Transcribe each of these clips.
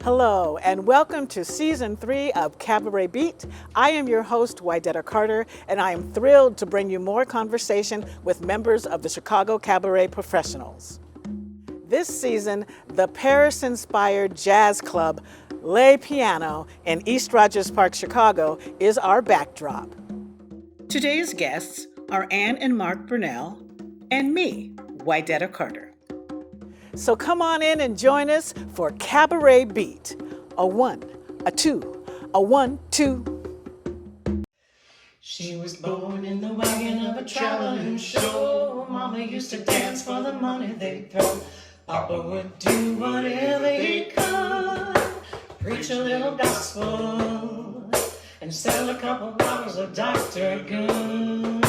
Hello, and welcome to Season 3 of Cabaret Beat. I am your host, Wydetta Carter, and I am thrilled to bring you more conversation with members of the Chicago Cabaret Professionals. This season, the Paris-inspired jazz club Le Piano in East Rogers Park, Chicago, is our backdrop. Today's guests are Ann and Mark Burnell, and me, Wydetta Carter. So come on in and join us for Cabaret Beat. A 1, a 2, a 1, 2. She was born in the wagon of a traveling show. Mama used to dance for the money they'd throw. Papa would do whatever he could, preach a little gospel, and sell a couple bottles of Dr. Good.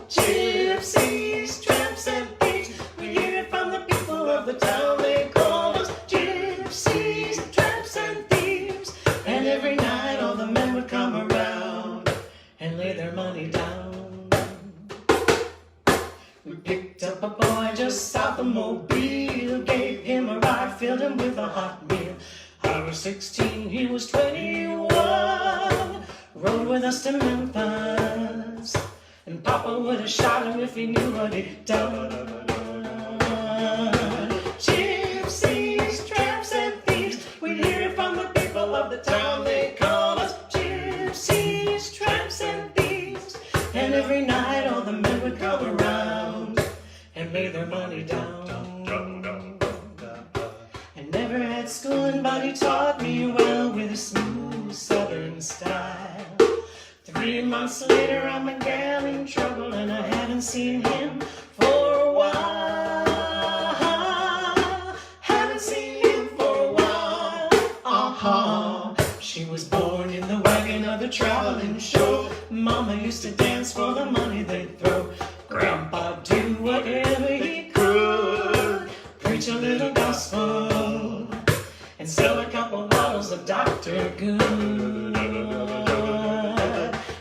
Gypsies, tramps, and thieves, we hear it from the people of the town. They call us gypsies, tramps, and thieves. And every night all the men would come around and lay their money down. We picked up a boy just south of Mobile, gave him a ride, filled him with a hot meal. I was 16, he was 21, rode with us to Memphis, and Papa would have shot him if he knew what he'd done. Gypsies, tramps, and thieves, we hear it from the people of the town. They call us gypsies, tramps, and thieves. And every night all the men would come around and lay their money down. I never had schooling, but he taught me well with a smooth southern style. 3 months later, I'm a gal in trouble, and I haven't seen him for a while. Haven't seen him for a while. She was born in the wagon of a traveling show. Mama used to dance for the money they'd throw. Grandpa do whatever he could, preach a little gospel, and sell a couple bottles of Dr. Good.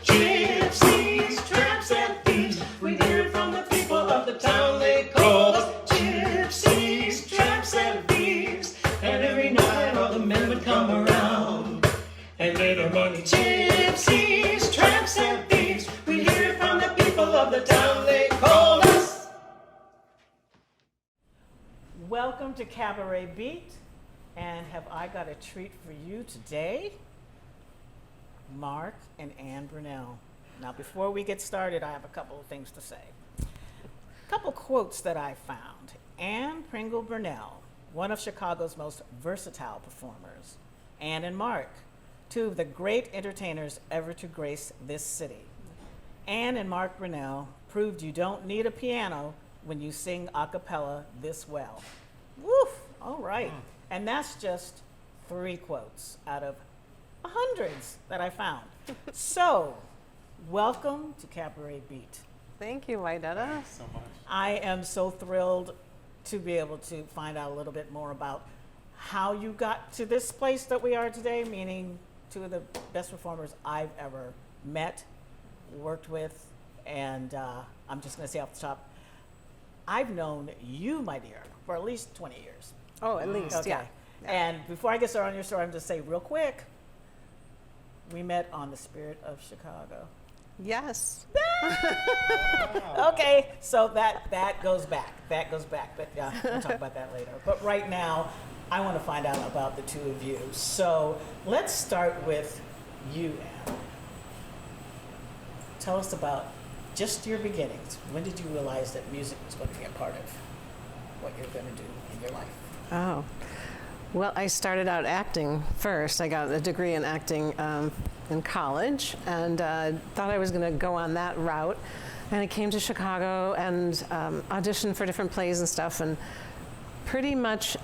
Gypsies, tramps, and thieves, we hear it from the people of the town. They call us gypsies, tramps, and thieves. And every night all the men would come around and lay their money. Gypsies, tramps, and thieves, we hear it from the people of the town. They call us. Welcome to Cabaret Beat, and have I got a treat for you today? Mark and Ann Burnell. Now, before we get started, I have a couple of things to say. A couple quotes that I found. Ann Pringle Burnell, one of Chicago's most versatile performers. Ann and Mark, 2 of the great entertainers ever to grace this city. Ann and Mark Burnell proved you don't need a piano when you sing a cappella this well. Woof, all right. And that's just 3 quotes out of hundreds that I found. So, welcome to Cabaret Beat. Thank you, Wydetta. Thanks so much. I am so thrilled to be able to find out a little bit more about how you got to this place that we are today, meaning 2 of the best performers I've ever met, worked with, and I'm just going to say off the top, I've known you, my dear, for at least 20 years. Oh, at least, Okay. yeah. And before I get started on your story, I'm just say real quick, we met on the Spirit of Chicago. Yes. Okay, so that goes back. That goes back. But yeah, we'll talk about that later. But right now, I want to find out about the 2 of you. So let's start with you, Ann. Tell us about just your beginnings. When did you realize that music was going to be a part of what you're going to do in your life? Oh. Well, I started out acting first. I got a degree in acting in college, and thought I was going to go on that route. And I came to Chicago and auditioned for different plays and stuff, and pretty much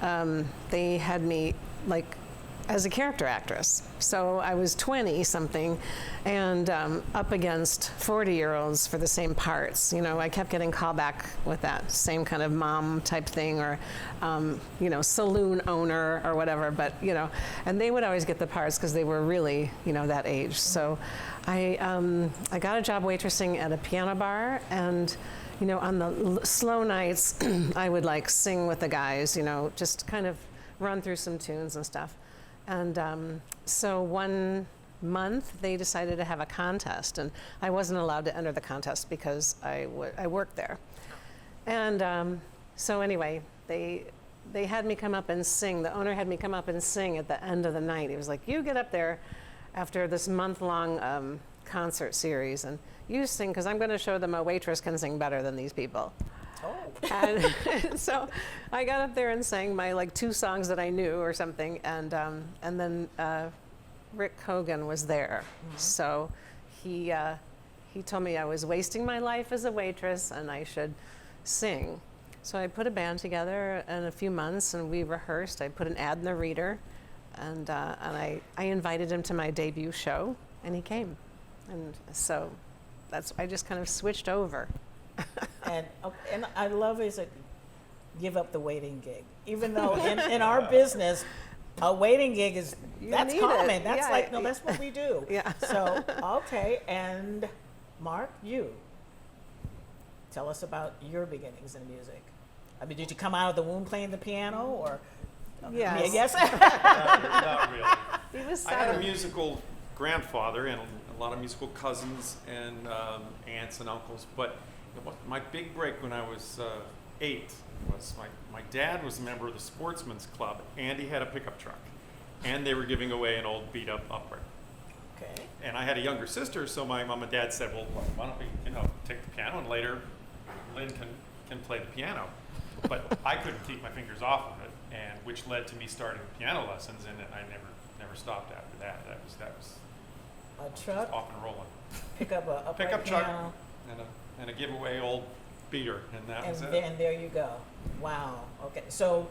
they had me like as a character actress. So I was 20-something and up against 40-year-olds for the same parts. You know, I kept getting called back with that same kind of mom type thing, or, you know, saloon owner or whatever. But, you know, and they would always get the parts because they were really, you know, that age. So I got a job waitressing at a piano bar, and you know, on the slow nights, I would like sing with the guys, you know, just kind of run through some tunes and stuff. And so one month they decided to have a contest, and I wasn't allowed to enter the contest because I worked there. And so anyway, they had me come up and sing. The owner had me come up and sing at the end of the night. He was like, "You get up there after this month-long concert series, and you sing, because I'm going to show them a waitress can sing better than these people." Oh. And so I got up there and sang my like 2 songs that I knew or something, and then Rick Hogan was there. So he told me I was wasting my life as a waitress and I should sing. So I put a band together in a few months, and we rehearsed. I put an ad in the Reader, and I invited him to my debut show, and he came. And so I just kind of switched over. And I love is that give up the waiting gig, even though in our business, a waiting gig is that's need common. it. That's Yeah, like no, that's what we do. Yeah. So okay, and Mark, you tell us about your beginnings in music. I mean, did you come out of the womb playing the piano, or Yes. yes? Not really. He was I had a 7. musical grandfather and a lot of musical cousins and aunts and uncles, but my big break when I was 8 was my dad was a member of the Sportsman's Club, and he had a pickup truck, and they were giving away an old beat-up upright. Okay. And I had a younger sister, so my mom and dad said, "Well, why don't we, take the piano, and later Lynn can play the piano." But I couldn't keep my fingers off of it, and which led to me starting piano lessons, and I never stopped after that. That was A truck, off and rolling. pick up a upright Pickup truck piano, and a giveaway old beater, and that was it. and there you go. Wow. Okay. So,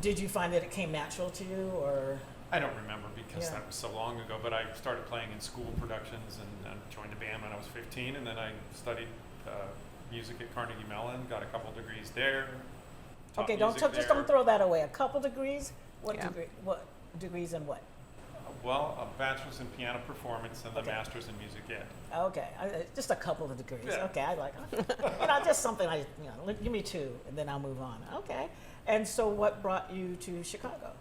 did you find that it came natural to you, or? I don't remember because Yeah. that was so long ago, but I started playing in school productions and joined a band when I was 15, and then I studied music at Carnegie Mellon, got a couple degrees there. taught Okay, music just there. don't throw that away. A couple degrees? What Yeah. degree? What degrees in what? Well, a bachelor's in piano performance and the Okay. master's in music ed. Okay, just a couple of degrees. Yeah. Okay, I like just something give me 2, and then I'll move on. Okay, and so what brought you to Chicago?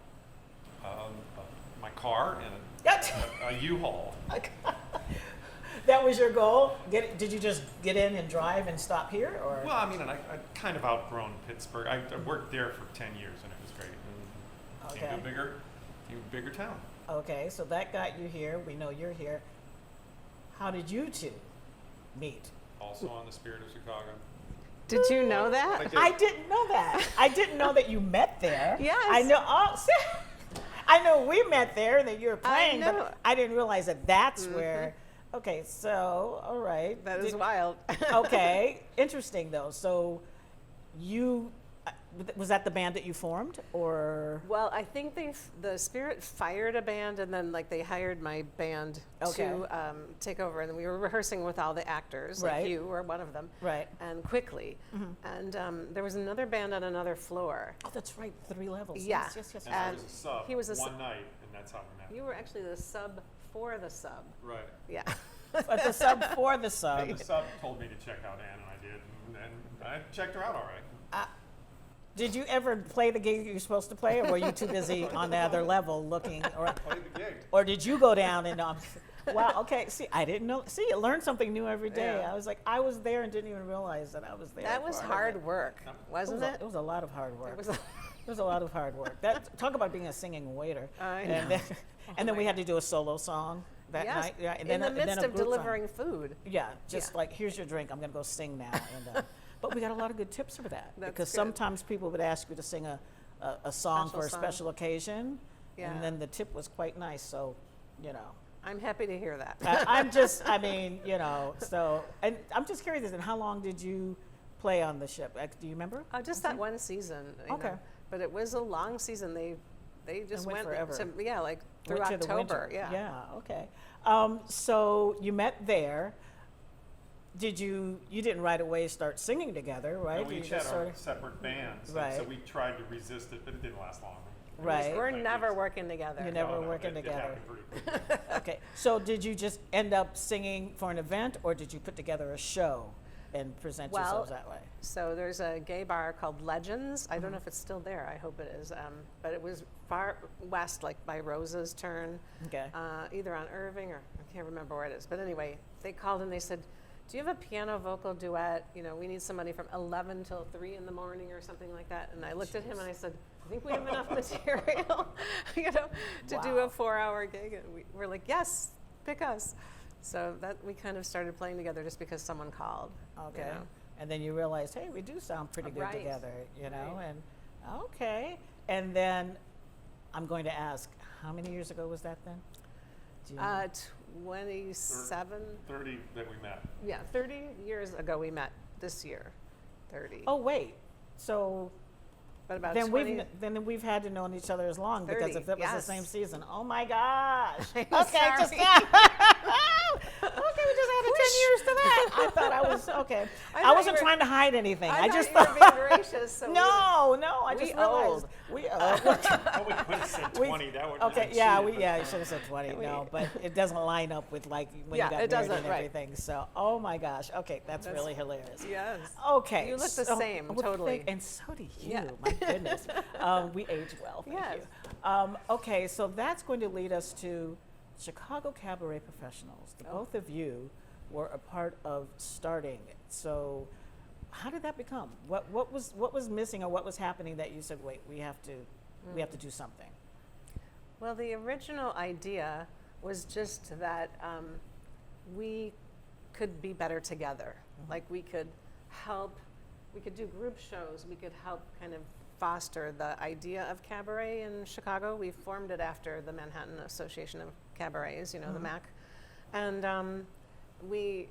My car and a U-Haul. That was your goal? Did you just get in and drive and stop here, or? Well, I mean, and I'd kind of outgrown Pittsburgh. I worked there for 10 years, and it was great. And came to a bigger town. Okay, so that got you here. We know you're here. How did you 2 meet? Also on the Spirit of Chicago. Did you know that? I didn't know that. I didn't know that you met there. Yes. I know. Oh, I know we met there and that you were playing, know. but I didn't realize that that's where. Okay, so all right. That is wild. Okay, interesting though. So, was that the band that you formed, or? Well, I think the Spirit fired a band, and then like they hired my band Okay. to take over, and we were rehearsing with all the actors, Right. like you were one of them, Right. and quickly. And there was another band on another floor. Oh, that's right. 3 levels. Yeah. Yes. And I And was a sub he was a one night, and that's how we met. You were actually the sub for the sub. Right. Yeah. But the sub for the sub. And the sub told me to check out Ann, and I did, and I checked her out all right. Did you ever play the gig you were supposed to play, or were you too busy on the other level looking? Played the gig. Or did you go down and wow, okay, see, I didn't know. See, you learn something new every day. Yeah. I was like, I was there and didn't even realize that I was there. That was part of hard it. work, wasn't it? It was a lot of hard work. It was. It was a lot of hard work. Talk about being a singing waiter. I And know. then, and then we had to do a solo song that Yes. night. Yeah, and In then the and then midst a of group song. delivering food. Yeah, just Yeah. like, here's your drink. I'm going to go sing now. And, but we got a lot of good tips for that. That's because good. sometimes people would ask you to sing a song Special for a song. special occasion. Yeah. And then the tip was quite nice. So, I'm happy to hear that. so, and I'm just curious, and how long did you play on the ship? Do you remember? Just that one season. You Okay. know. But it was a long season. They just went forever. like through Went to the October. winter. Yeah. Yeah, okay. So you met there. Did you didn't right away start singing together, right? And we You each had just our sort of- separate bands, Right. and so we tried to resist it, but it didn't last long. Right. We're Like never these- working together. You never No, no, working it together. happened pretty quickly. Okay. So did you just end up singing for an event, or did you put together a show? and present Well, yourselves that way? So there's a gay bar called Legends. I don't know if it's still there. I hope it is. But it was far west, like by Rosa's Turn, Okay. either on Irving or I can't remember where it is. But anyway, they called and they said, "Do you have a piano vocal duet? You know, we need somebody from 11 till 3 in the morning or something like that." And I looked at him and I said, "I think we have enough material, you know, to do Wow. a 4-hour gig." And we're like, "Yes, pick us." So that we kind of started playing together just because someone called. Okay. You know? And then you realized, hey, we do sound pretty good Right. together, you know? Right. And okay. And then I'm going to ask, how many years ago was that then? Do you know? 27. 30 that we met. Yeah, 30 years ago we met this year. 30. Oh, wait. So but about then 20. we've had to known each other as long because 30, if that was the yes. same season. Oh my gosh. I'm Okay, just sorry. okay, we just added 10 years to that. I thought I was okay. I I thought wasn't you were- trying to hide anything. I thought just you were thought being gracious. So no, I we just realized old. we Oh, we could have said We- 20. That would okay, have yeah, cheated, you should have said 20. We- No, but it doesn't line up with like when Yeah, you got it married doesn't, and right. everything. So, oh my gosh. Okay, that's really hilarious. Yes. Okay. You look the same, totally. And so do you. Yeah. My goodness. We age well. Thank Yes. you. Okay, so that's going to lead us to Chicago Cabaret Professionals. The both of you were a part of starting it. So, how did that become? What was missing or what was happening that you said, wait, we have to do something? Well, the original idea was just that we could be better together. Like we could do group shows, we could help kind of foster the idea of cabaret in Chicago. We formed it after the Manhattan Association of Cabarets, you know, the MAC. And we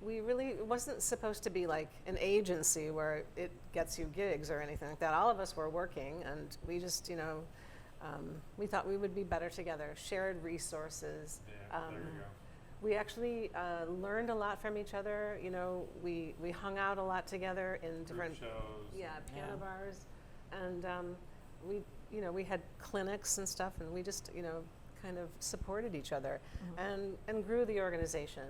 really, it wasn't supposed to be like an agency where it gets you gigs or anything like that. All of us were working and we just, you know, we thought we would be better together, shared resources. Yeah, there you go. We actually learned a lot from each other. You know, we hung out a lot together in different Group shows. piano Yeah. bars, and we had clinics and stuff, and we just kind of supported each other and grew the organization.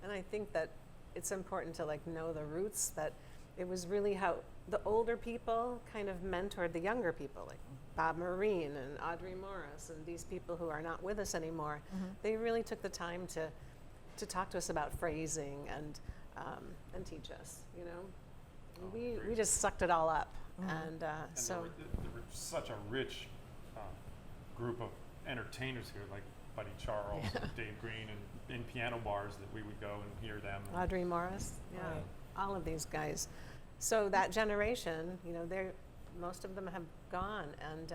And I think that it's important to like know the roots, that it was really how the older people kind of mentored the younger people, like Bob Marine and Audrey Morris and these people who are not with us anymore. They really took the time to talk to us about phrasing and teach us, you know. We just sucked it all up. And And so there were such a rich group of entertainers here, like Buddy Charles, and Dave Green, and in piano bars that we would go and hear them. Audrey Morris, yeah, Right. all of these guys. So that generation, you know, most of them have gone, and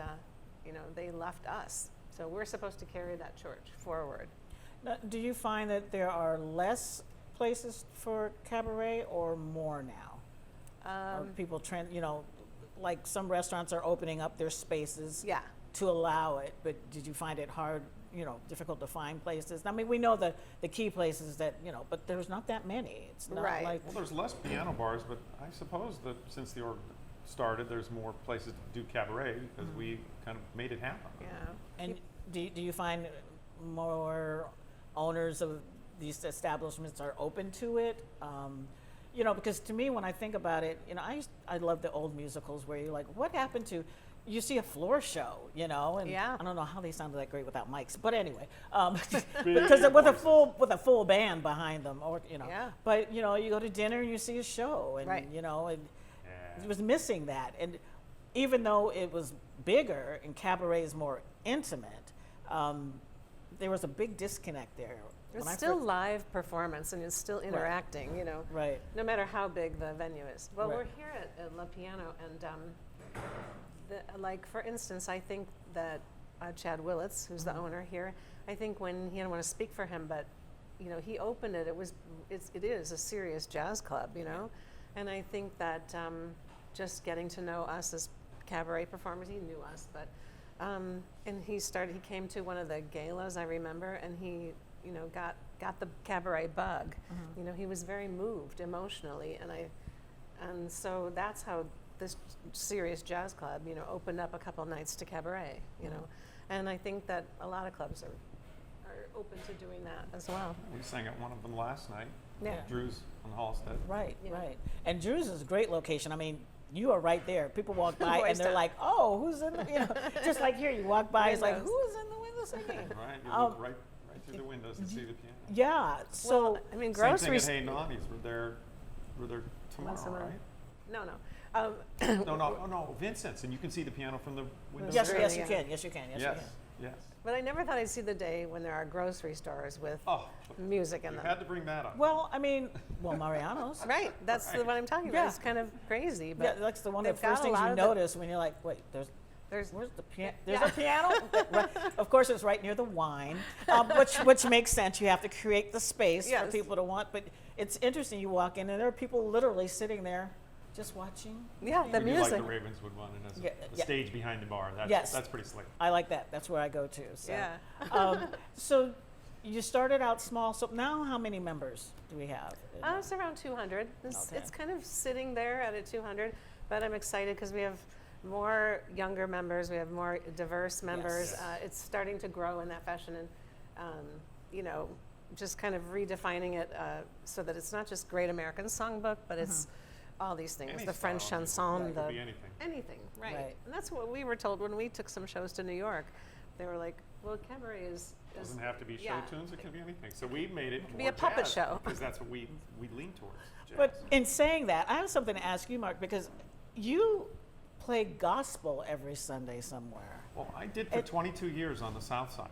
they left us. So we're supposed to carry that torch forward. Now, do you find that there are less places for cabaret or more now? Are people like some restaurants are opening up their spaces Yeah. to allow it, but did you find it hard, difficult to find places? I mean, we know the key places that, but there's not that many. It's not Right. like, Well, there's less piano bars, but I suppose that since the org started, there's more places to do cabaret because we kind of made it happen. Yeah. and do you find more owners of these establishments are open to it? Because to me, when I think about it, I love the old musicals where you're like, what happened to, you see a floor show, and Yeah. I don't know how they sounded that great without mics, but anyway, because with a full band behind them, or Yeah. but you go to dinner and you see a show, and Right. and Yeah. it was missing that, and even though it was bigger and cabaret is more intimate, there was a big disconnect there. It's When I still first- live performance, and it's still interacting, right. no matter how big the venue is. Well, Right. we're here at La Piano, and like for instance, I think that Chad Willits, who's the owner here, I think when he didn't want to speak for him, but he opened it. It is a serious jazz club, and I think that just getting to know us as cabaret performers, he knew us, but and he came to one of the galas, I remember, and he got the cabaret bug. He was very moved emotionally, and so that's how this serious jazz club, opened up a couple nights to cabaret, and I think that a lot of clubs are open to doing that as well. We sang at one of them last night. Yeah. Drew's on Halstead. Right, Yeah. right. And Drew's is a great location. I mean, you are right there. People walk by and Voice they're down. like, "Oh, who's in the?" You know, just like here, you walk by, it's like, Windows. "Who is in the window singing?" Right, you Um, look right through the windows and see the piano. Yeah. So Well, I mean, Same grocery. thing at Hey Nonnies. We're there Once a tomorrow, month. right? No, no. No, Vincent's, and you can see the piano from the window. yes, Sure, yes, yeah. you can. Yes, you can. Yes, you Yes, can. yes. But I never thought I'd see the day when there are grocery stores with Oh, music in you them. had to bring that up. Well, I mean, Mariano's. Right, that's the Right. one I'm talking about. Yeah. It's kind of crazy, Yeah, but that's the one they've of the first got a things lot you of the- notice when you're like, "Wait, there's where's the piano? There's Yeah. a piano." Right. Of course, it's right near the wine, which makes sense. You have to create the space for Yes. people to want. But it's interesting. You walk in and there are people literally sitting there, just watching. yeah, the We do like music. the Ravenswood one, and there's Yeah, a yeah. stage behind the bar. Yes. That's pretty slick. I like that. That's where I go to. So. Yeah. So you started out small. So now, how many members do we have? It's around 200. It's, Okay. it's kind of sitting there at a 200, but I'm excited because we have more younger members, we have more diverse members. Yes. It's starting to grow in that fashion, and you know, just kind of redefining it so that it's not just Great American Songbook, but it's all these things, Any the French style of music, chanson, it could the be anything. anything, right. Right. And that's what we were told when we took some shows to New York. They were like, well, cabaret is Doesn't have to be show yeah. tunes, it can be anything. So we made it be more a puppet jazz, show. because that's what we lean towards. Jazz. But in saying that, I have something to ask you, Mark, because you play gospel every Sunday somewhere. Well, I did for 22 years on the South Side.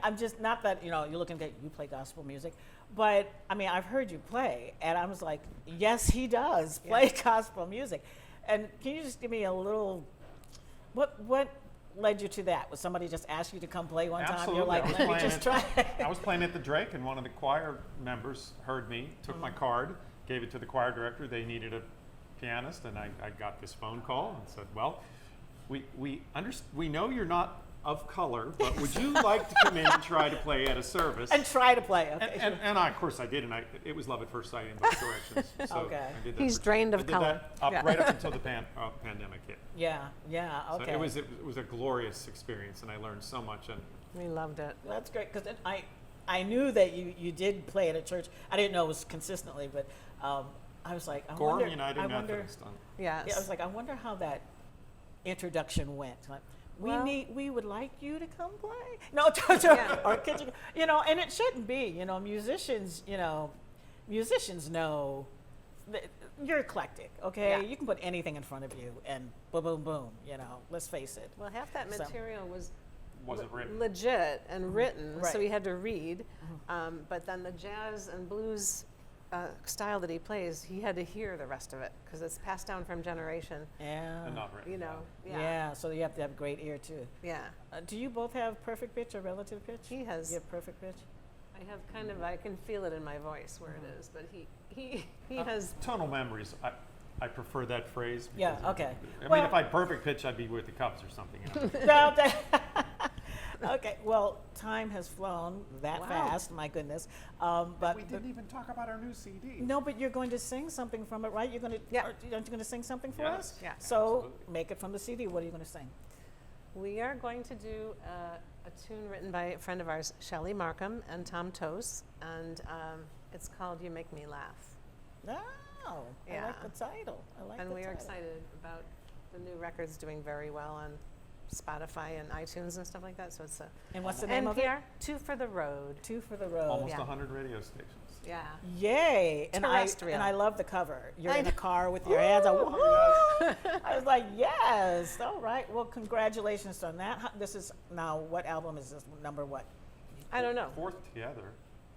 I'm just not that you're looking at you play gospel music, but I mean I've heard you play, and I was like, yes, he does play gospel music. And can you just give me a little, what led you to that? Was somebody just asked you to come play one time? Absolutely. You're like, I was let me playing just at- try. I was playing at the Drake, and one of the choir members heard me, took my card, gave it to the choir director. They needed a pianist, and I got this phone call and said, well, we know you're not of color, but would you like to come in and try to play at a service? And try to play. Okay. And I, of course I did, and it was love at first sight in both directions. So Okay. I did that He's for- drained of I did color. that up, Yeah. right up until the pandemic hit. Yeah. Okay. So it was a glorious experience, and I learned so much. And We loved it. That's great because I knew that you did play at a church. I didn't know it was consistently, but I was like, Gorham United I wonder. Methodist. Yes. Yeah, I was like, I wonder how that introduction went. Like, Well- we would like you to come play. No, Yeah. or could you, and it shouldn't be. Musicians, musicians know that you're eclectic. Okay, Yeah. you can put anything in front of you, and boom, boom, boom. Let's face it. Well, half that So- material was Wasn't written. legit and written, Right. so we had to read. But then the jazz and blues style that he plays, he had to hear the rest of it because it's passed down from generation. Yeah. And not written. You know, Yeah. yeah, So you have to have great ear too. yeah. Do you both have perfect pitch or relative pitch? He has. You have perfect pitch. I have kind of, I can feel it in my voice where it is, but he has. Tonal memories. I prefer that phrase. Yeah, because okay. I Well- mean, if I had perfect pitch, I'd be with the Cubs or something. Well, okay. Well, time has flown that Wow. fast. My goodness. But we didn't even talk about our new CD. no, but you're going to sing something from it, right? You're going to. Yeah. Aren't you going to sing something for Yes. us? Yeah. So Absolutely. make it from the CD. What are you going to sing? We are going to do a tune written by a friend of ours, Shelley Markham and Tom Toes, and it's called "You Make Me Laugh." Oh, I Yeah. like the title. I like And the we are title. excited about the new record's doing very well on Spotify and iTunes and stuff like that. So it's a And what's the name of it? NPR, Two for the Road. Two for the road. Almost Yeah. 100 radio stations. Yeah. Yay! And Terrestrial. I love the cover. You're I in a know. car with your hands up. I was like, yes. All right. Well, congratulations on that. This is now, what album is this? Number what? I don't know. Fourth together.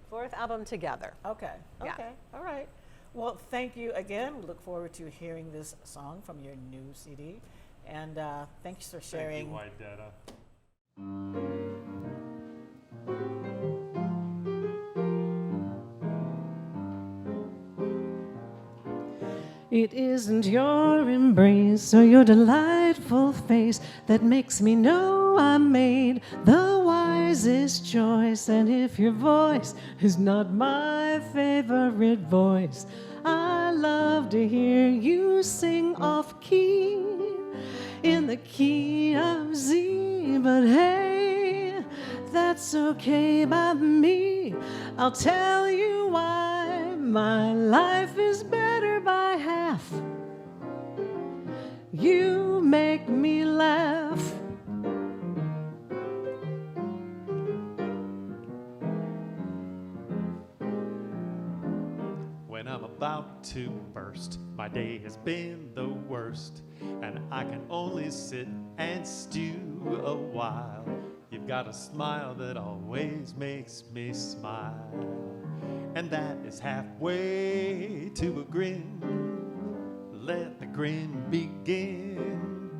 Fourth album together. Okay. Yeah. Okay. All right. Well, thank you again. We look forward to hearing this song from your new CD. And thanks for sharing. Thank you, Wydetta. It isn't your embrace or your delightful face that makes me know I made the wisest choice. And if your voice is not my favorite voice, I love to hear you sing off key in the key of Z. But hey, that's okay by me. I'll tell you why. My life is better by half. You make me laugh. When I'm about to burst, my day has been the worst, and I can only sit and stew a while. You've got a smile that always makes me smile, and that is halfway to a grin. Let the grin begin,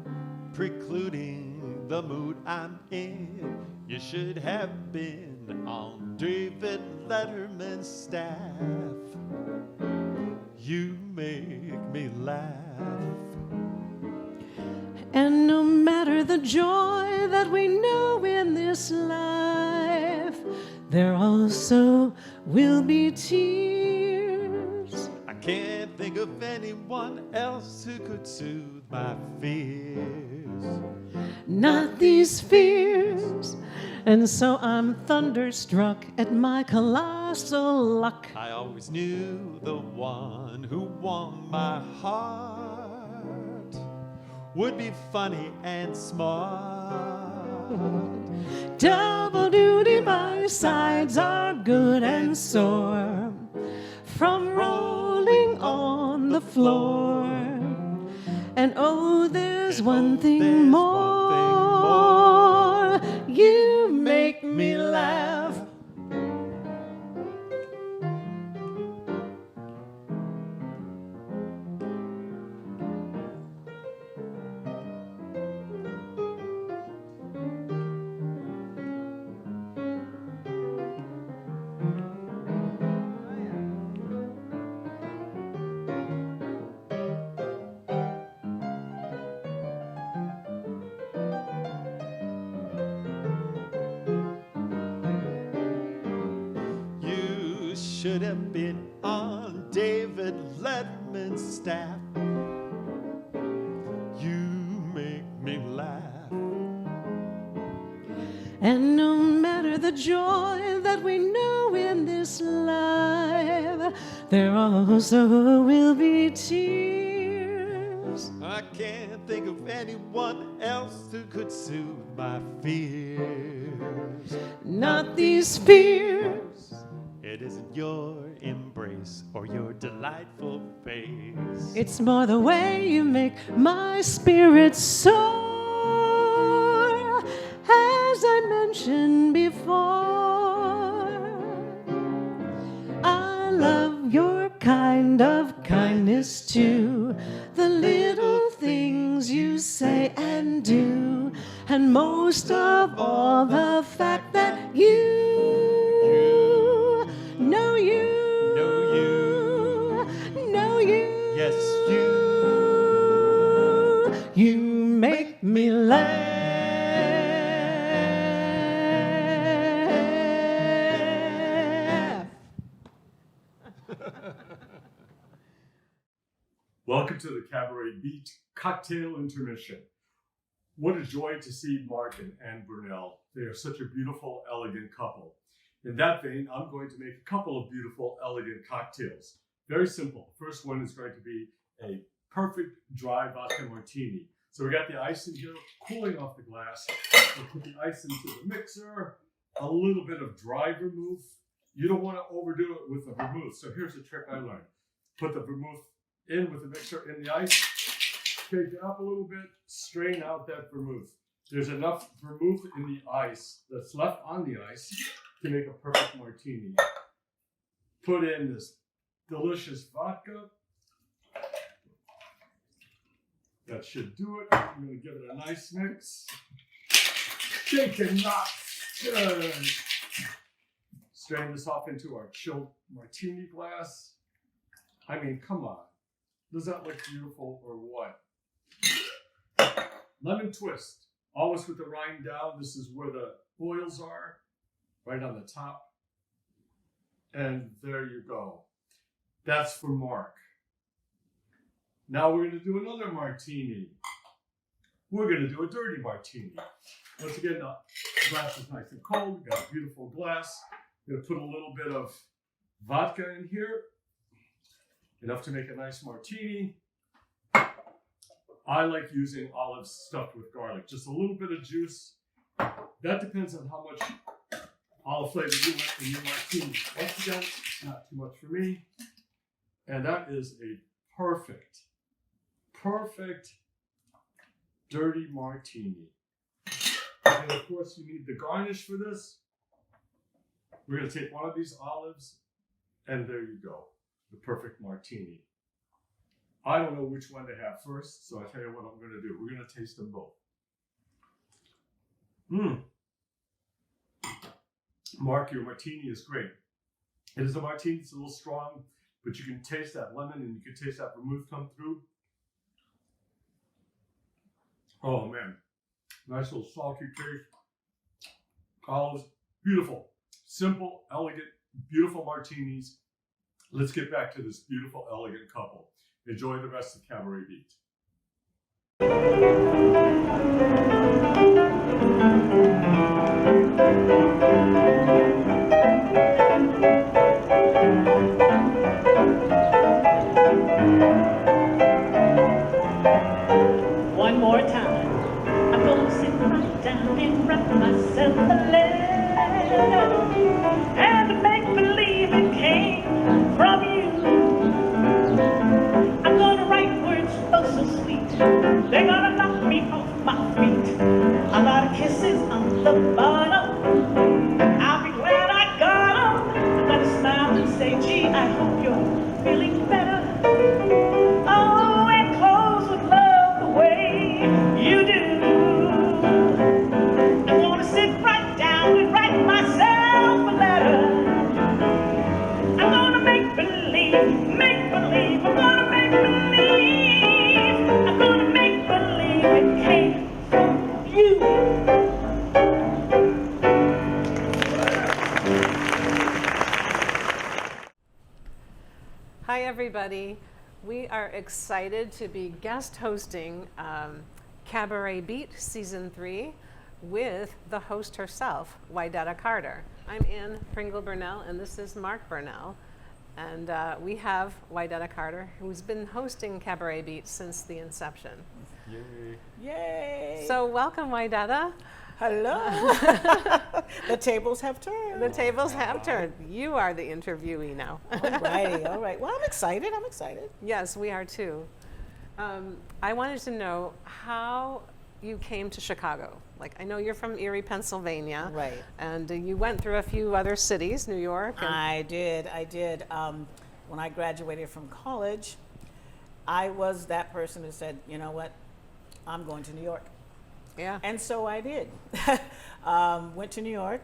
precluding the mood I'm in. You should have been on David Letterman's staff. You make me laugh. And no matter the joy that we know in this life, there also will be tears. I can't think of anyone else who could soothe my fears. Not these fears. And so I'm thunderstruck at my colossal luck. I always knew the one who won my heart would be funny and smart. Double duty, my sides are good and sore from rolling on the floor. And oh, there's one thing more. You make me laugh. Should have been on David Letterman's staff. You make me laugh. And no matter the joy that we know in this life, there also will be tears. I can't think of anyone else who could soothe my fears. Not these fears. It isn't your embrace or your delightful face. It's more the way you make my spirit soar, as I mentioned before. I love your kind of kindness too, the little things you say and do, and most of all the fact that you know you. Yes, you. You make me laugh. Welcome to the Cabaret Beat cocktail intermission. What a joy to see Mark and Ann Burnell. They are such a beautiful, elegant couple. In that vein, I'm going to make a couple of beautiful, elegant cocktails. Very simple. The first one is going to be a perfect dry vodka martini. So we got the ice in here, cooling off the glass. We'll put the ice into the mixer, a little bit of dry vermouth. You don't want to overdo it with the vermouth. So here's a trick I learned. Put the vermouth in with the mixer in the ice, shake it up a little bit, strain out that vermouth. There's enough vermouth in the ice that's left on the ice to make a perfect martini. Put in this delicious vodka. That should do it. I'm going to give it a nice mix. Shake and not stir. Strain this off into our chilled martini glass. I mean, come on. Does that look beautiful or what? Lemon twist. Always with the rind down. This is where the oils are. Right on the top. And there you go. That's for Mark. Now we're going to do another martini. We're going to do a dirty martini. Once again, the glass is nice and cold. We've got a beautiful glass. I'm going to put a little bit of vodka in here. enough to make a nice martini. I like using olives stuffed with garlic, just a little bit of juice. That depends on how much olive flavor you want in your martini. Once again, not too much for me. And that is a perfect dirty martini. And of course, you need the garnish for this. We're going to take one of these olives, and there you go, the perfect martini. I don't know which one to have first, so I'll tell you what I'm going to do. We're going to taste them both. Mark, your martini is great. It is a martini, it's a little strong, but you can taste that lemon and you can taste that vermouth come through. Oh man, nice little salty taste. Olives, beautiful, simple, elegant, beautiful martinis. Let's get back to this beautiful, elegant couple. Enjoy the rest of Cabaret Beat. One more time. I'm gonna sit right down and write myself a letter and make believe it came from you. I'm gonna write words oh so sweet. They're gonna knock me off my feet. A lot of kisses on the bottom. I'll be glad I got 'em. I'm gonna smile and say, gee, I hope you're feeling better. Oh, and close with love the way you do. I'm gonna sit right down and write myself a letter. I'm gonna make believe, I'm gonna make believe, I'm gonna make believe it came from you. Hi, everybody. We are excited to be guest hosting Cabaret Beat Season 3 with the host herself, Wydetta Carter. I'm Ann Pringle Burnell, and this is Mark Burnell. And we have Wydetta Carter, who's been hosting Cabaret Beat since the inception. Yay. Yay! So welcome, Wydetta. Hello. The tables have turned. The tables have turned. You are the interviewee now. Alrighty, all right. Well, I'm excited. Yes, we are too. I wanted to know how you came to Chicago. Like, I know you're from Erie, Pennsylvania. Right. And you went through a few other cities, New York. And I did. When I graduated from college, I was that person who said, you know what, I'm going to New York. yeah. And so I did. Went to New York,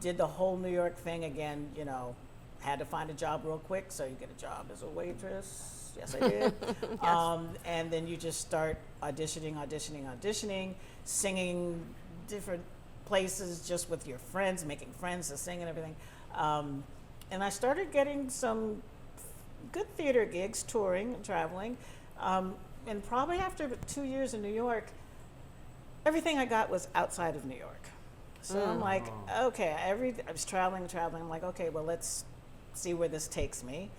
did the whole New York thing again, you know, had to find a job real quick, so you get a job as a waitress. Yes, I did. And then you just start auditioning, singing different places just with your friends, making friends to sing and everything. And I started getting some good theater gigs, touring and traveling. And probably after 2 years in New York, everything I got was outside of New York. So I'm like, okay, I was traveling. I'm like, okay, well, let's see where this takes me.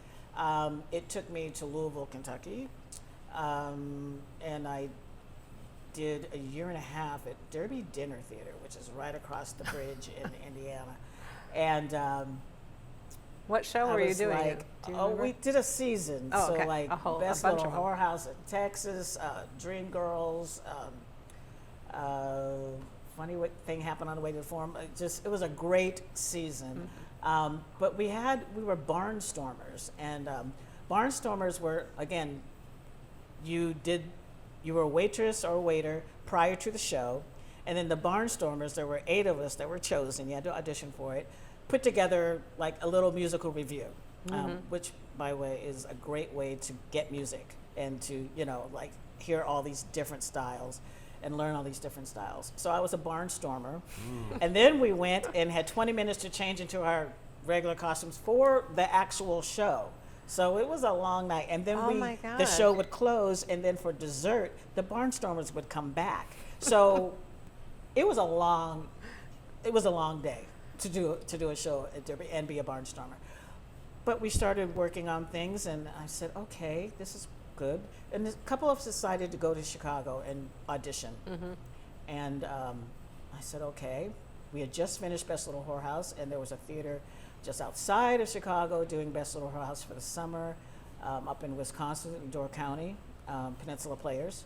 It took me to Louisville, Kentucky. And I did a year and a half at Derby Dinner Theater, which is right across the bridge in Indiana. And What show were you doing? like, Do you oh, remember? we did a season. Oh, So okay. like A Best bunch Little of them. Whorehouse in Texas, Dreamgirls, Funny Thing Happened on the Way to the Forum. It was a great season. But we were barnstormers, and barnstormers were, again, you were a waitress or a waiter prior to the show, and then the barnstormers, there were 8 of us that were chosen. You had to audition for it. Put together like a little musical review, which, by the way, is a great way to get music and to, you know, like hear all these different styles and learn all these different styles. So I was a barnstormer. And then we went and had 20 minutes to change into our regular costumes for the actual show. So it was a long night. And then Oh my the gosh. show would close, and then for dessert, the barnstormers would come back. So it was a long day to do a show at Derby and be a barnstormer. but we started working on things, and I said, okay, this is good. And a couple of us decided to go to Chicago and audition. And I said, okay. We had just finished Best Little Whorehouse, and there was a theater just outside of Chicago doing Best Little Whorehouse for the summer, up in Wisconsin, in Door County, Peninsula Players.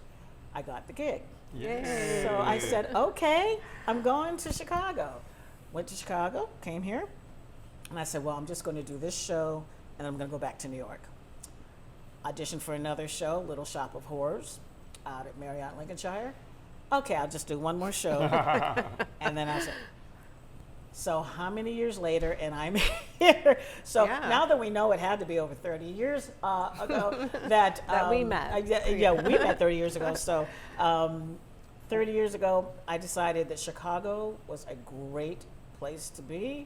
I got the gig. Yay. So I said, okay, I'm going to Chicago. Went to Chicago, came here, and I said, well, I'm just going to do this show, and I'm going to go back to New York. Auditioned for another show, Little Shop of Horrors, out at Marriott, Lincolnshire. Okay, I'll just do one more show. And then I said, so how many years later, and I'm here. So now that we know it had to be over 30 years ago that we met. Yeah, we met 30 years ago. So 30 years ago, I decided that Chicago was a great place to be.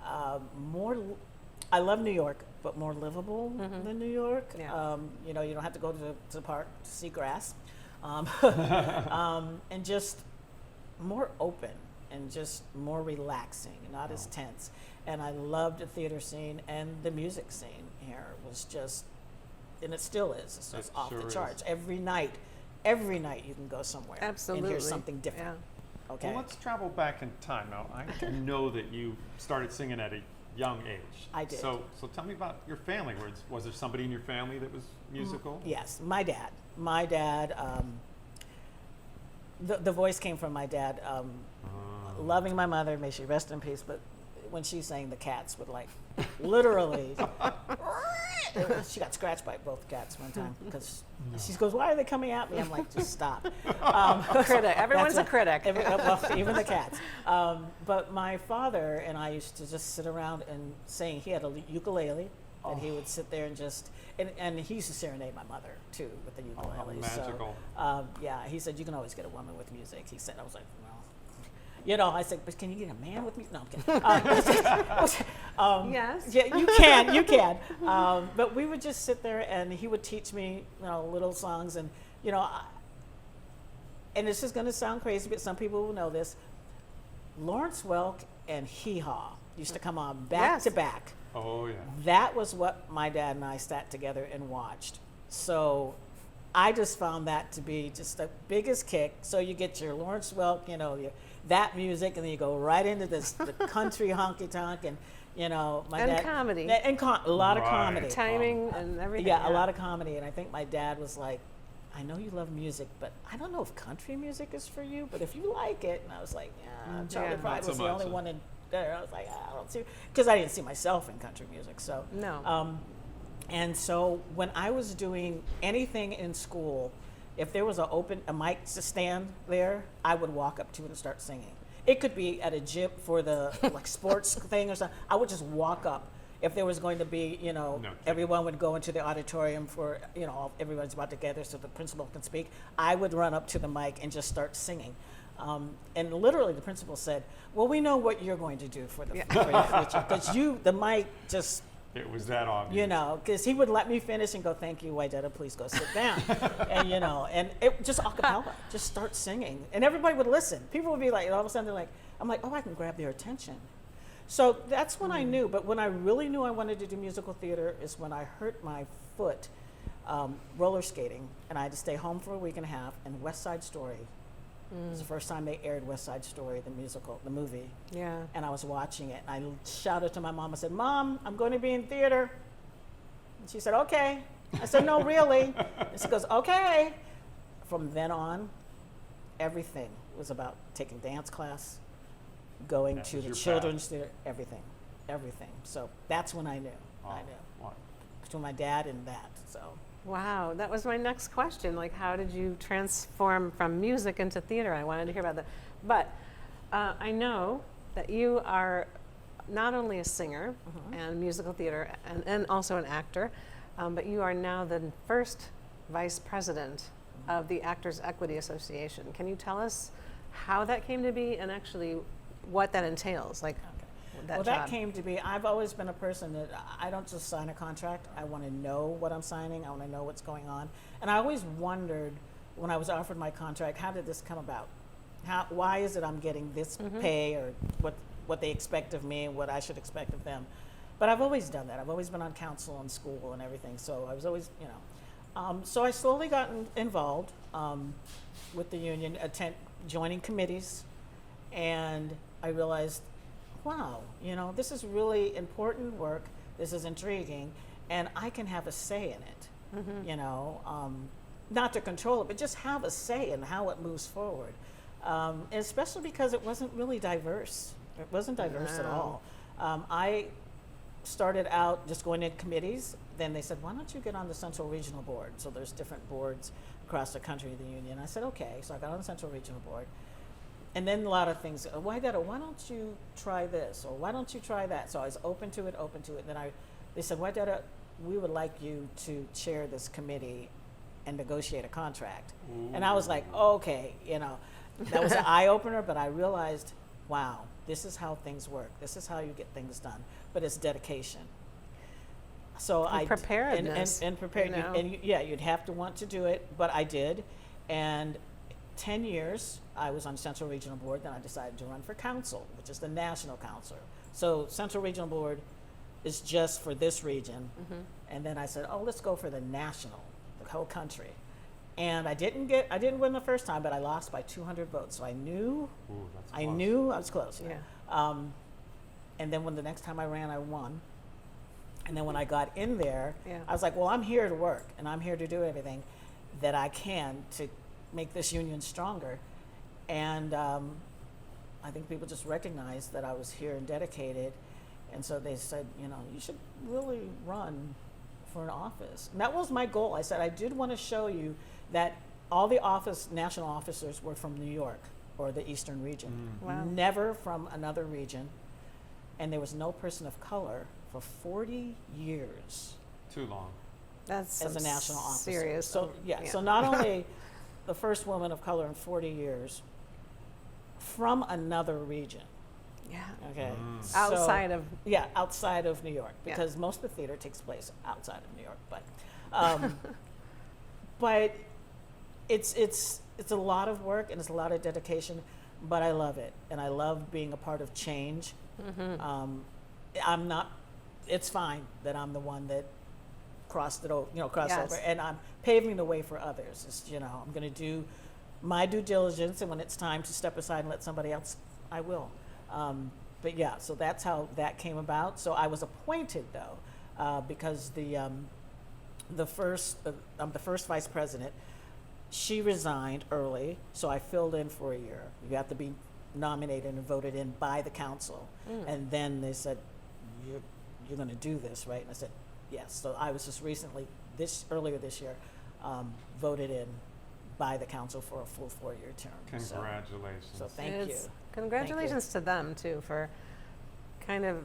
I love New York, but more livable than New York. Yeah. You know, you don't have to go to the park to see grass. And just more open and just more relaxing, not as tense. And I loved the theater scene, and the music scene here was just, and it still is, it's just off the charts. Every night you can go somewhere and hear something different. Yeah. Okay. Well, let's travel back in time now. I know that you started singing at a young age. I did. So tell me about your family. Was there somebody in your family that was musical? Yes, my dad. My dad, the voice came from my dad. Loving my mother, may she rest in peace, but when she sang, the cats would like literally, she got scratched by both cats one time because she goes, why are they coming at me? I'm like, just stop. Critic. Everyone's a critic. Well, even the cats. But my father and I used to just sit around and sing. He had a ukulele that he would sit there and just, and he used to serenade my mother too with the ukulele. Magical. So, yeah, he said, you can always get a woman with music. He said, I was like, well, you know, I said, but can you get a man with me? No, I'm kidding. Yes. Yeah, you can. But we would just sit there, and he would teach me, you know, little songs, and you know, and this is going to sound crazy, but some people will know this. Lawrence Welk and Hee Haw used to come on back to back. Oh yeah. That was what my dad and I sat together and watched. So I just found that to be just the biggest kick. So you get your Lawrence Welk, you know, that music, and then you go right into the country honky tonk, and you know, my dad comedy, and a lot of comedy, timing, and everything. Yeah, a lot of comedy. And I think my dad was like, I know you love music, but I don't know if country music is for you, but if you like it. And I was like, yeah, Charlie Pride was the only one in there. I was like, I don't see, because I didn't see myself in country music. So no. And so when I was doing anything in school, if there was a mic stand there, I would walk up to it and start singing. It could be at a gym for the like sports thing or something. I would just walk up. If there was going to be, you know, everyone would go into the auditorium for, you know, everyone's about to gather so the principal can speak. I would run up to the mic and just start singing. And literally the principal said, well, we know what you're going to do for your future. Because the mic just... It was that obvious. You know, because he would let me finish and go, thank you, Wydetta, please go sit down. And, you know, and it just a cappella, just start singing. And everybody would listen. People would be like, all of a sudden they're like, I'm like, oh, I can grab their attention. So that's when I knew. But when I really knew I wanted to do musical theater is when I hurt my foot roller skating. And I had to stay home for a week and a half. And West Side Story was the first time they aired West Side Story, the musical, the movie. Yeah. And I was watching it. And I shouted to my mom. I said, Mom, I'm going to be in theater. And she said, okay. I said, no, really? And she goes, okay. From then on, everything was about taking dance class, going to the children's theater, everything. So that's when I knew. I knew. Wow. Between my dad and that. So. Wow, that was my next question. Like, how did you transform from music into theater? I wanted to hear about that. But I know that you are not only a singer and musical theater and also an actor, but you are now the first vice president of the Actors Equity Association. Can you tell us how that came to be and actually what that entails? Like, that came to be, I've always been a person that I don't just sign a contract. I want to know what I'm signing. I want to know what's going on. And I always wondered when I was offered my contract, how did this come about? Why is it I'm getting this pay, or what they expect of me and what I should expect of them? But I've always done that. I've always been on council and school and everything. So I was always, so I slowly got involved with the union, joining committees, and I realized, wow, this is really important work. This is intriguing, and I can have a say in it. Not to control it, but just have a say in how it moves forward. And especially because it wasn't really diverse. It wasn't diverse at all. I started out just going in committees. Then they said, why don't you get on the Central Regional Board? So there's different boards across the country of the union. I said, okay. So I got on the Central Regional Board. And then a lot of things, why don't you try this? Or why don't you try that? So I was open to it. And then they said, Wydetta, we would like you to chair this committee and negotiate a contract. Ooh. And I was like, okay, that was an eye opener, but I realized, wow, this is how things work. This is how you get things done. But it's dedication. So preparedness. And prepared. You'd have to want to do it, but I did. And 10 years, I was on Central Regional Board. Then I decided to run for council, which is the national council. So Central Regional Board is just for this region. And then I said, let's go for the national, the whole country. And I didn't win the first time, but I lost by 200 votes. So I knew I was close. Yeah. And then when the next time I ran, I won. And then when I got in there, I was like, well, I'm here to work, and I'm here to do everything that I can to make this union stronger. And I think people just recognized that I was here and dedicated. And so they said, you should really run for an office. And that was my goal. I said, I did want to show you that all the national officers were from New York or the Eastern region. Wow. Never from another region. And there was no person of color for 40 years. Too long. That's as a national officer. Serious. So so not only the first woman of color in 40 years from another region. Yeah. Okay. Outside of. Yeah, outside of New York, because most of the theater takes place outside of New York. But it's a lot of work and it's a lot of dedication, but I love it, and I love being a part of change. It's fine that I'm the one that crossed over, and I'm paving the way for others. It's, I'm going to do my due diligence, and when it's time to step aside and let somebody else, I will. So that's how that came about. So I was appointed though, because I'm the first vice president. She resigned early, so I filled in for a year. You have to be nominated and voted in by the council. And then they said, you're going to do this, right? And I said, yes. So I was just recently, earlier this year, voted in by the council for a full 4-year term. Congratulations. So thank you. Congratulations to them too for kind of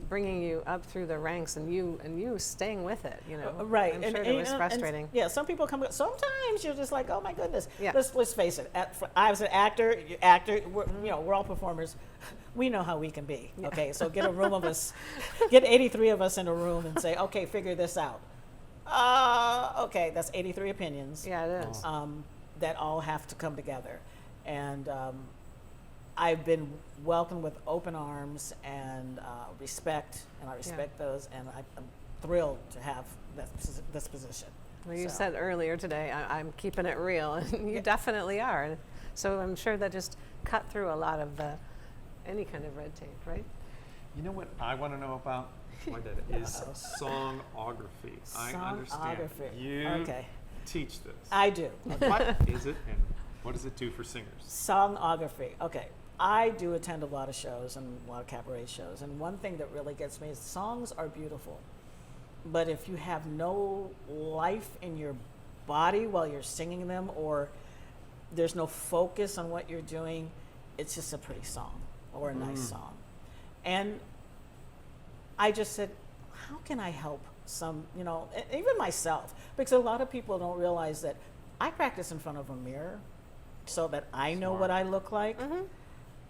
bringing you up through the ranks and you staying with it. Right. I'm sure it was frustrating. Some people come. Sometimes you're just like, oh my goodness. Yeah. Let's face it. I was an actor. We're all performers. We know how we can be. Okay, so get a room of us, get 83 of us in a room and say, okay, figure this out. Okay, that's 83 opinions. Yeah, it is. That all have to come together, and I've been welcomed with open arms and respect, and I respect those, and I'm thrilled to have this position. Well, you said earlier today, I'm keeping it real, and you definitely are. So I'm sure that just cut through a lot of any kind of red tape, right? You know what I want to know about? Wydetta is sonography. I understand. You teach this. I do. What is it, and what does it do for singers? Sonography. Okay. I do attend a lot of shows and a lot of cabaret shows, and one thing that really gets me is songs are beautiful, but if you have no life in your body while you're singing them, or there's no focus on what you're doing, it's just a pretty song or a nice song. And I just said, how can I help even myself? Because a lot of people don't realize that I practice in front of a mirror so that I know what I look like.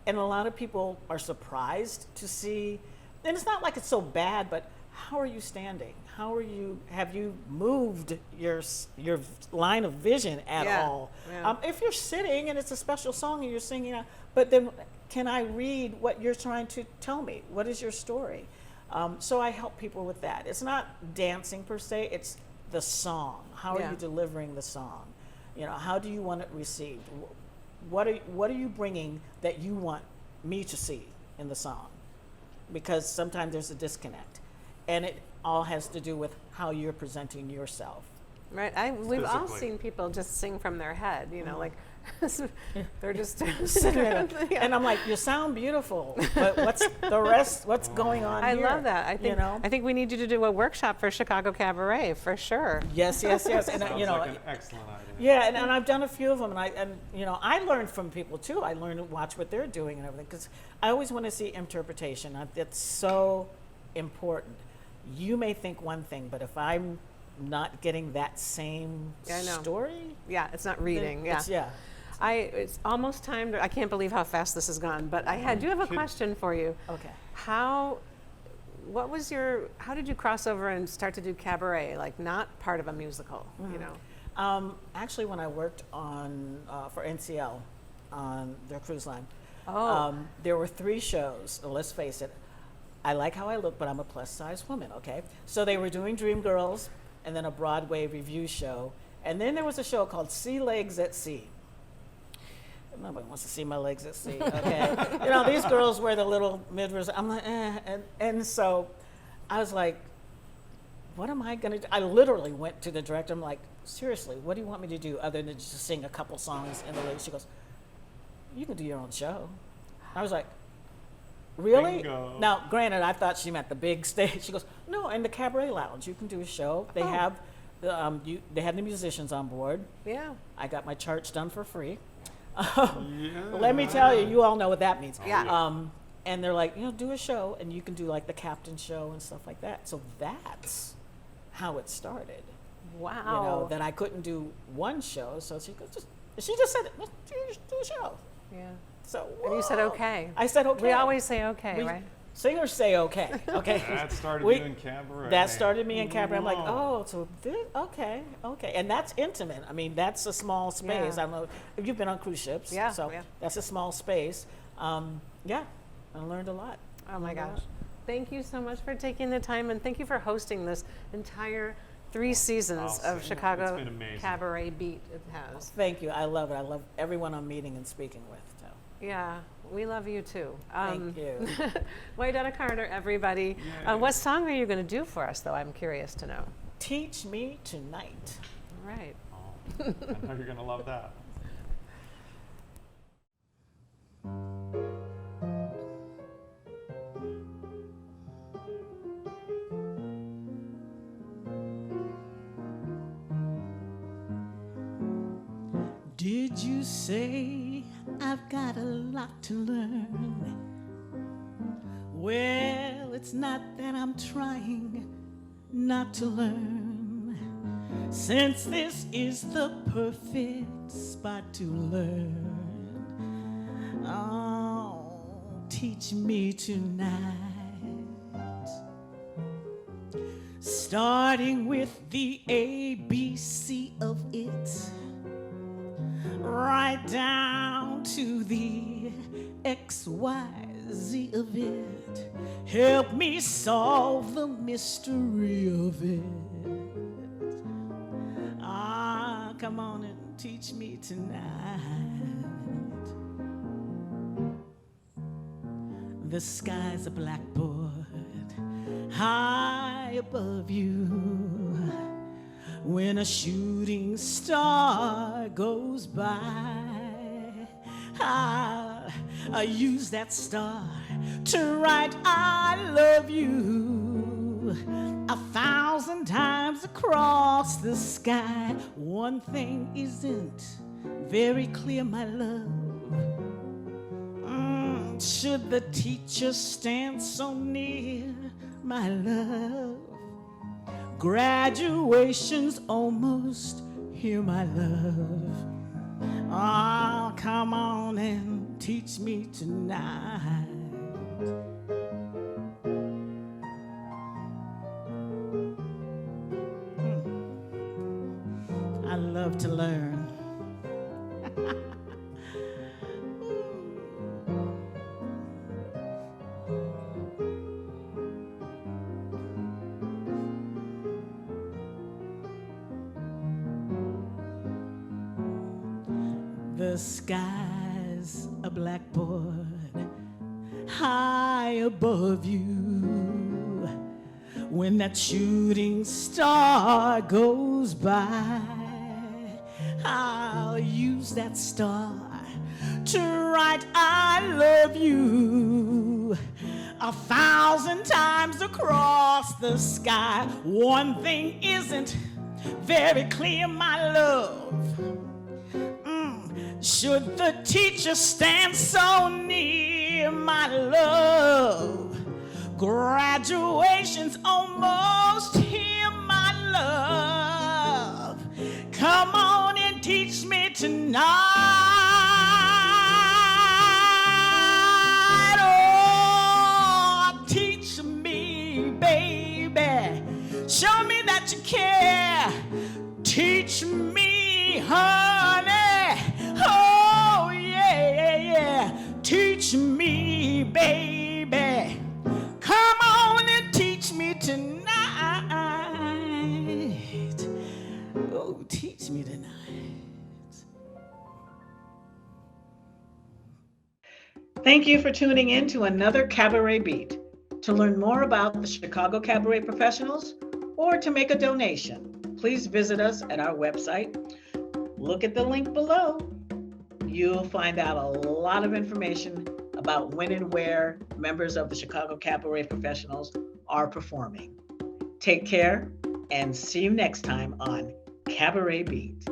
And a lot of people are surprised to see, and it's not like it's so bad, but how are you standing? Have you moved your line of vision at all? Yeah. If you're sitting and it's a special song and you're singing, but then can I read what you're trying to tell me? What is your story? So I help people with that. It's not dancing per se, it's the song. How Yeah. are you delivering the song? You know, how do you want it received? What are you bringing that you want me to see in the song? Because sometimes there's a disconnect. And it all has to do with how you're presenting yourself. Right. We've all Physically. seen people just sing from their head, you know, like they're just Sitting there. Yeah. And I'm like, you sound beautiful, but what's the rest? What's going on I here? love that. I think you know? I think we need you to do a workshop for Chicago Cabaret for sure. Yes. And Sounds you know, like an excellent idea. yeah, and I've done a few of them, and you know, I learned from people too. I learned to watch what they're doing and everything, because I always want to see interpretation. That's so important. You may think one thing, but if I'm not getting that same Yeah, I know. story, Yeah, it's not then reading. Yeah. It's almost time to, I can't believe how fast this has gone, but I do have a question for you. Okay. How did you cross over and start to do cabaret, like not part of a musical, you know? Actually, when I worked on for NCL on their cruise line, Oh. there were 3 shows. Let's face it, I like how I look, but I'm a plus-size woman. Okay, so they were doing Dreamgirls, and then a Broadway review show, and then there was a show called Sea Legs at Sea. Nobody wants to see my legs at sea. Okay, you know, these girls wear the little midriffs. I'm like, and so I was like, what am I gonna do? I literally went to the director. I'm like, seriously, what do you want me to do other than just sing a couple songs in the lady? She goes, you can do your own show. I was like, really? Bingo. Now, granted, I thought she meant the big stage. She goes, no, in the cabaret lounge, you can do a show. They have they had the musicians on board. Yeah. I got my charts done for free. Yeah. Let me tell you, you all know what that means. Yeah. And they're like, you know, do a show, and you can do like the captain show and stuff like that. So that's how it started. Wow. You know, that I couldn't do one show, so she just said, let's do a show. Yeah. So And you said whoa. okay. I said okay. We always say okay, We- right? Singers say okay. Okay. That started We- you in cabaret. That started me in cabaret. I'm like, Whoa. oh, so this, okay, and that's intimate. I mean, that's a small space. Yeah. I don't know if you've been on cruise ships. Yeah, So yeah. that's a small space. Yeah, I learned a lot. Oh my Learned a gosh. lot. Thank you so much for taking the time, and thank you for hosting this entire 3 seasons Awesome. of Chicago It's been amazing. Cabaret Beat. It has. Thank you. I love it. I love everyone I'm meeting and speaking with. So. Yeah, we love you too. Thank you. Wydetta Carter, everybody. Yay. What song are you going to do for us, though? I'm curious to know. Teach me tonight. All right. Oh, I know you're going to love that. Did you say I've got a lot to learn? Well, it's not that I'm trying not to learn, since this is the perfect spot to learn. Oh, teach me tonight, starting with the ABC of it, right down to the XYZ of it. Help me solve the mystery of it. Ah, come on and teach me tonight. The sky's a blackboard high above you. When a shooting star goes by, I use that star to write I love you 1,000 times across the sky. One thing isn't very clear, my love. Should the teacher stand so near, my love? Graduation's almost here, my love. Ah, come on and teach me tonight. I love to learn. the sky's a blackboard high above you. When that shooting star goes by, I'll use that star to write I love you 1,000 times across the sky. One thing isn't very clear, my love. Should the teacher stand so near, my love? Graduation's almost here, my love. Come on and teach me tonight. Oh, teach me, baby. Show me that you care. Teach me, honey. Oh, yeah, yeah. Teach me, baby. Come on and teach me tonight. Oh, teach me tonight. Thank you for tuning in to another Cabaret Beat. To learn more about the Chicago Cabaret Professionals or to make a donation, please visit us at our website. Look at the link below. You'll find out a lot of information about when and where members of the Chicago Cabaret Professionals are performing. Take care and see you next time on Cabaret Beat.